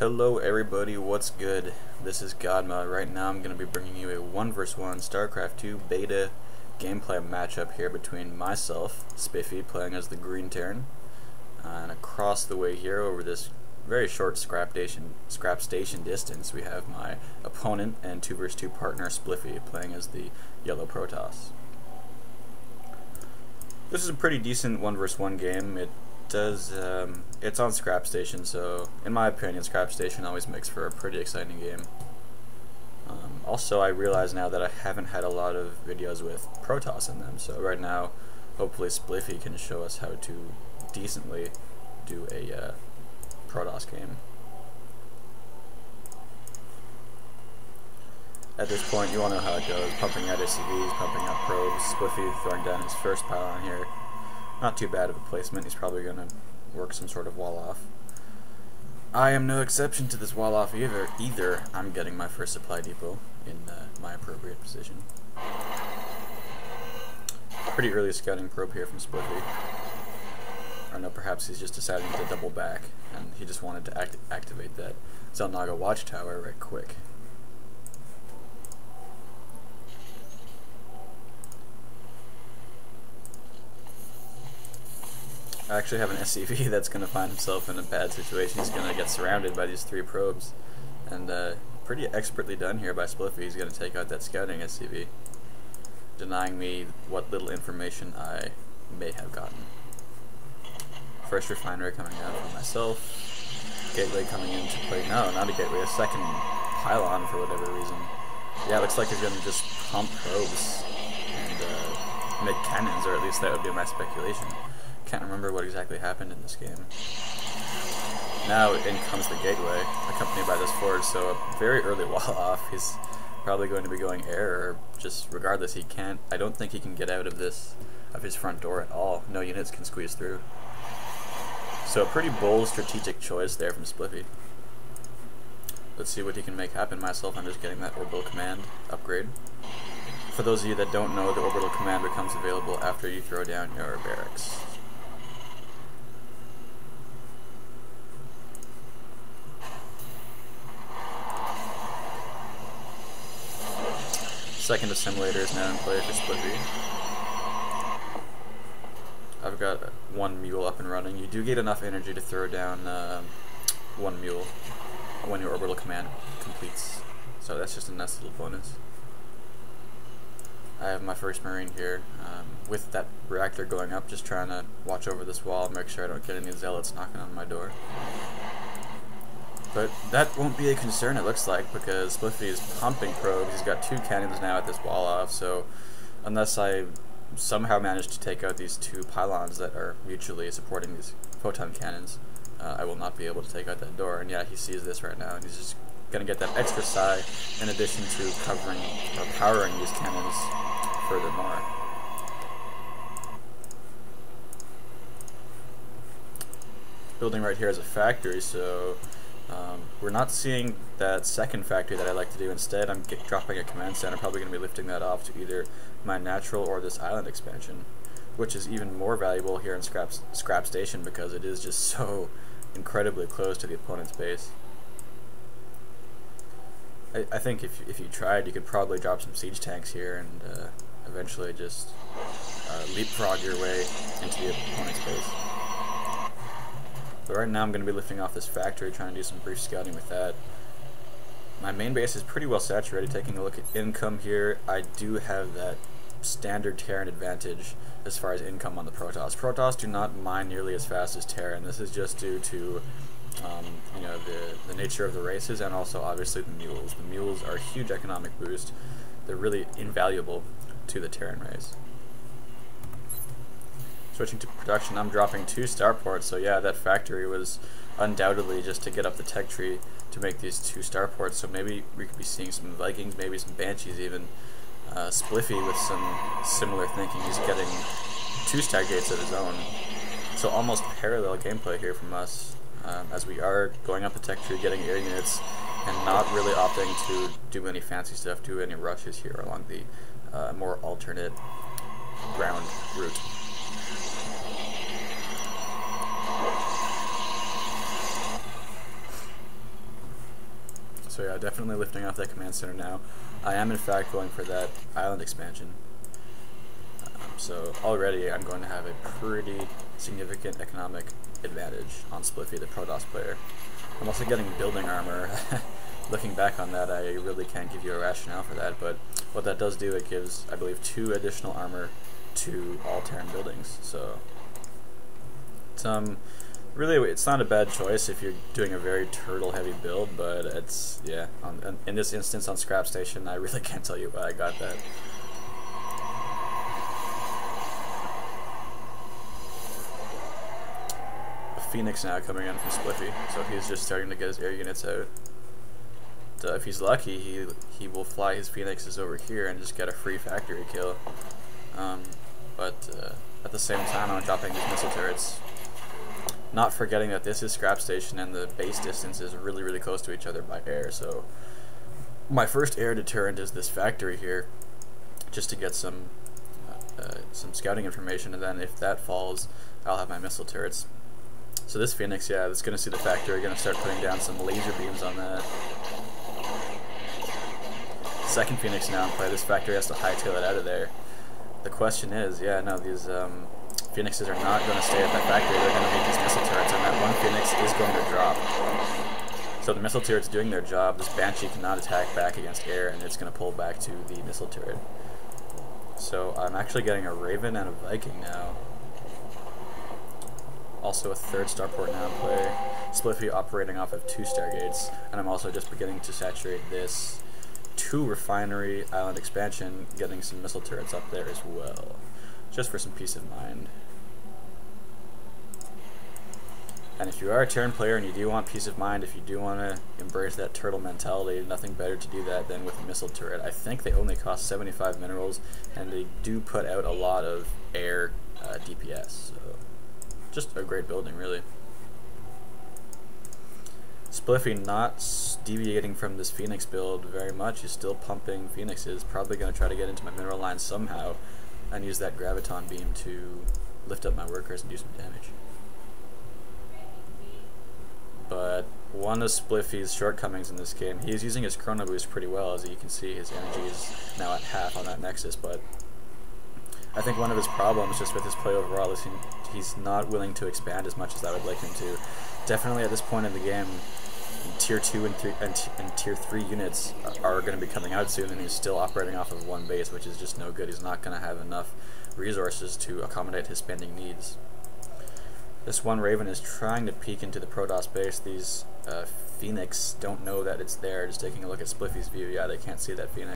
Hello everybody, what's good? This is Godma. Right now I'm going to be bringing you a 1 vs 1 Starcraft 2 beta gameplay matchup here between myself, Spiffy, playing as the Green Terran, and across the way here over this very short scrap station distance we have my opponent and 2 vs 2 partner Spliffy playing as the Yellow Protoss. This is a pretty decent 1 vs 1 game. It's on Scrap Station, so in my opinion Scrap Station always makes for a pretty exciting game. Also, I realize now that I haven't had a lot of videos with Protoss in them, so right now hopefully Spliffy can show us how to decently do a Protoss game. At this point you all know how it goes, pumping out SCVs, pumping out probes, Spliffy throwing down his first pylon here. Not too bad of a placement. He's probably going to work some sort of wall off. I am no exception to this wall off either. I'm getting my first supply depot in my appropriate position. Pretty early scouting probe here from Spliffy. Or no, perhaps he's just deciding to double back and he just wanted to activate that Zelnaga watchtower right quick. I actually have an SCV that's going to find himself in a bad situation. He's going to get surrounded by these 3 probes. And pretty expertly done here by Spliffy. He's going to take out that scouting SCV, denying me what little information I may have gotten. First refinery coming down from myself. Gateway coming into play. No, not a gateway. A second pylon for whatever reason. Yeah, it looks like he's going to just pump probes and make cannons, or at least that would be my speculation. Can't remember what exactly happened in this game. Now in comes the gateway, accompanied by this forge, so a very early wall off. He's probably going to be going air, or just regardless, he can't. I don't think he can get out of his front door at all. No units can squeeze through. So a pretty bold strategic choice there from Spliffy. Let's see what he can make happen. Myself, I'm just getting that orbital command upgrade. For those of you that don't know, the orbital command becomes available after you throw down your barracks. Second assimilator is now in play for Spliffy. I've got 1 mule up and running. You do get enough energy to throw down 1 mule when your orbital command completes, so that's just a nice little bonus. I have my first marine here with that reactor going up, just trying to watch over this wall, make sure I don't get any zealots knocking on my door. But that won't be a concern, it looks like, because Spliffy is pumping probes. He's got 2 cannons now at this wall off, so unless I somehow manage to take out these 2 pylons that are mutually supporting these photon cannons, I will not be able to take out that door. And yeah, he sees this right now, and he's just going to get that extra psi in addition to covering or powering these cannons furthermore. Building right here is a factory, so we're not seeing that second factory that I like to do. Instead, I'm dropping a command center, probably going to be lifting that off to either my natural or this island expansion, which is even more valuable here in Scrap Station because it is just so incredibly close to the opponent's base. I think if you tried, you could probably drop some siege tanks here and eventually just leapfrog your way into the opponent's base. But right now I'm going to be lifting off this factory, trying to do some brief scouting with that. My main base is pretty well saturated. Taking a look at income here, I do have that standard Terran advantage as far as income on the Protoss. Protoss do not mine nearly as fast as Terran. This is just due to you know, the nature of the races, and also obviously the mules. The mules are a huge economic boost. They're really invaluable to the Terran race. Switching to production, I'm dropping 2 starports, so yeah, that factory was undoubtedly just to get up the tech tree to make these 2 starports, so maybe we could be seeing some Vikings, maybe some Banshees even. Spliffy with some similar thinking, he's getting 2 stack gates of his own, so almost parallel gameplay here from us, as we are going up the tech tree, getting air units, and not really opting to do any fancy stuff, do any rushes here along the more alternate ground route. So yeah, definitely lifting off that command center now. I am in fact going for that island expansion. So already I'm going to have a pretty significant economic advantage on Spliffy, the Protoss player. I'm also getting building armor. Looking back on that, I really can't give you a rationale for that, but what that does do, it gives, I believe, 2 additional armor to all Terran buildings. So it's really, it's not a bad choice if you're doing a very turtle-heavy build, but it's, yeah, in this instance on Scrap Station, I really can't tell you why I got that. A Phoenix now coming in from Spliffy, so he's just starting to get his air units out. If he's lucky, he will fly his Phoenixes over here and just get a free factory kill. But at the same time, I'm dropping these missile turrets. Not forgetting that this is Scrap Station and the base distance is really, really close to each other by air. So my first air deterrent is this factory here, just to get some scouting information, and then if that falls, I'll have my missile turrets. So this Phoenix, yeah, it's going to see the factory, going to start putting down some laser beams on that. Second Phoenix now in play. This factory has to hightail it out of there. The question is, yeah, no, these Phoenixes are not going to stay at that factory. They're going to make these missile turrets, and that one Phoenix is going to drop. So the missile turret's doing their job. This Banshee cannot attack back against air, and it's going to pull back to the missile turret. So I'm actually getting a Raven and a Viking now. Also a 3rd starport now in play. Spliffy operating off of 2 Stargates, and I'm also just beginning to saturate this 2 refinery island expansion, getting some missile turrets up there as well, just for some peace of mind. And if you are a Terran player and you do want peace of mind, if you do want to embrace that turtle mentality, nothing better to do that than with a missile turret. I think they only cost 75 minerals, and they do put out a lot of air DPS, so just a great building, really. Spliffy not deviating from this Phoenix build very much. He's still pumping Phoenixes, probably going to try to get into my mineral line somehow and use that graviton beam to lift up my workers and do some damage. But one of Spliffy's shortcomings in this game, he's using his chrono boost pretty well. As you can see, his energy is now at half on that Nexus, but I think one of his problems just with his play overall is he's not willing to expand as much as I would like him to. Definitely at this point in the game, Tier 2 and Tier 3 units are going to be coming out soon, and he's still operating off of 1 base, which is just no good. He's not going to have enough resources to accommodate his spending needs. This one Raven is trying to peek into the Protoss base. These Phoenix don't know that it's there. Just taking a look at Spliffy's view, yeah, they can't see that Phoenix.